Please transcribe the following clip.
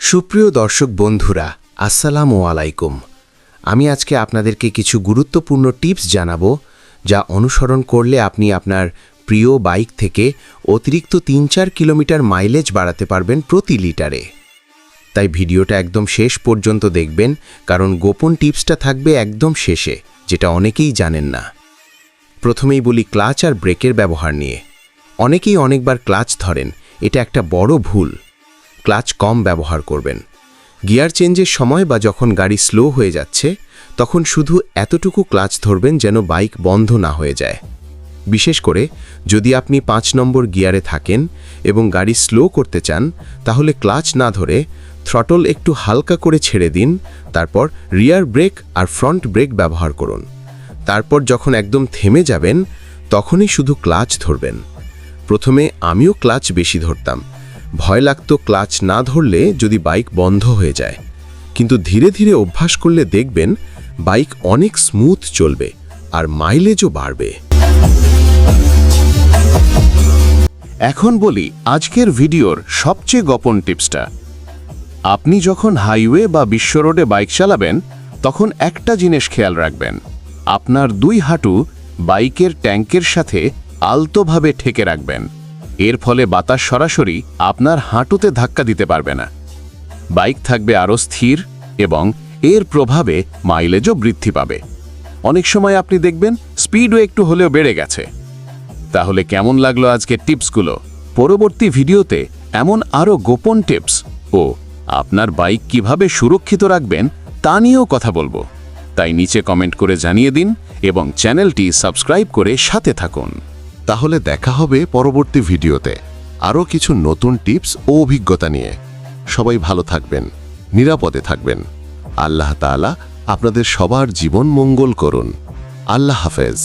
সুপ্রিয় দর্শক বন্ধুরা, আসসালামু আলাইকুম। আমি আজকে আপনাদেরকে কিছু গুরুত্বপূর্ণ টিপস জানাবো, যা অনুসরণ করলে আপনি আপনার প্রিয় বাইক থেকে অতিরিক্ত ৩-৪ কিলোমিটার মাইলেজ বাড়াতে পারবেন প্রতি লিটারে। তাই ভিডিওটা একদম শেষ পর্যন্ত দেখবেন, কারণ গোপন টিপসটা থাকবে একদম শেষে, যেটা অনেকেই জানেন না। প্রথমেই বলি ক্লাচ আর ব্রেকের ব্যবহার নিয়ে। অনেকেই অনেকবার ক্লাচ ধরেন, এটা একটা বড় ভুল। ক্লাচ কম ব্যবহার করবেন। গিয়ার চেঞ্জের সময় বা যখন গাড়ি স্লো হয়ে যাচ্ছে, তখন শুধু এতটুকু ক্লাচ ধরবেন যেন বাইক বন্ধ না হয়ে যায়। বিশেষ করে যদি আপনি ৫ নম্বর গিয়ারে থাকেন এবং গাড়ি স্লো করতে চান, তাহলে ক্লাচ না ধরে থ্রটল একটু হালকা করে ছেড়ে দিন, তারপর রিয়ার ব্রেক আর ফ্রন্ট ব্রেক ব্যবহার করুন। তারপর যখন একদম থেমে যাবেন, তখনই শুধু ক্লাচ ধরবেন। প্রথমে আমিও ক্লাচ বেশি ধরতাম, ভয় লাগতো ক্লাচ না ধরলে যদি বাইক বন্ধ হয়ে যায়। কিন্তু ধীরে ধীরে অভ্যাস করলে দেখবেন বাইক অনেক স্মুথ চলবে আর মাইলেজও বাড়বে। এখন বলি আজকের ভিডিওর সবচেয়ে গোপন টিপসটা। আপনি যখন হাইওয়ে বা বিশ্ব রোডে বাইক চালাবেন, তখন একটা জিনিস খেয়াল রাখবেন, আপনার 2 হাঁটু বাইকের ট্যাঙ্কের সাথে আলতোভাবে ঠেকে রাখবেন। এর ফলে বাতাস সরাসরি আপনার হাঁটুতে ধাক্কা দিতে পারবে না। বাইক থাকবে আরও স্থির এবং এর প্রভাবে মাইলেজও বৃদ্ধি পাবে। অনেক সময় আপনি দেখবেন স্পিডও একটু হলেও বেড়ে গেছে। তাহলে কেমন লাগলো আজকের টিপসগুলো? পরবর্তী ভিডিওতে এমন আরও গোপন টিপস ও আপনার বাইক কিভাবে সুরক্ষিত রাখবেন তা নিয়েও কথা বলবো। তাই নিচে কমেন্ট করে জানিয়ে দিন এবং চ্যানেলটি সাবস্ক্রাইব করে সাথে থাকুন। তাহলে দেখা হবে পরবর্তী ভিডিওতে আরও কিছু নতুন টিপস ও অভিজ্ঞতা নিয়ে। সবাই ভালো থাকবেন, নিরাপদে থাকবেন। আল্লাহ তাআলা আপনাদের সবার জীবন মঙ্গল করুন। আল্লাহ হাফেজ।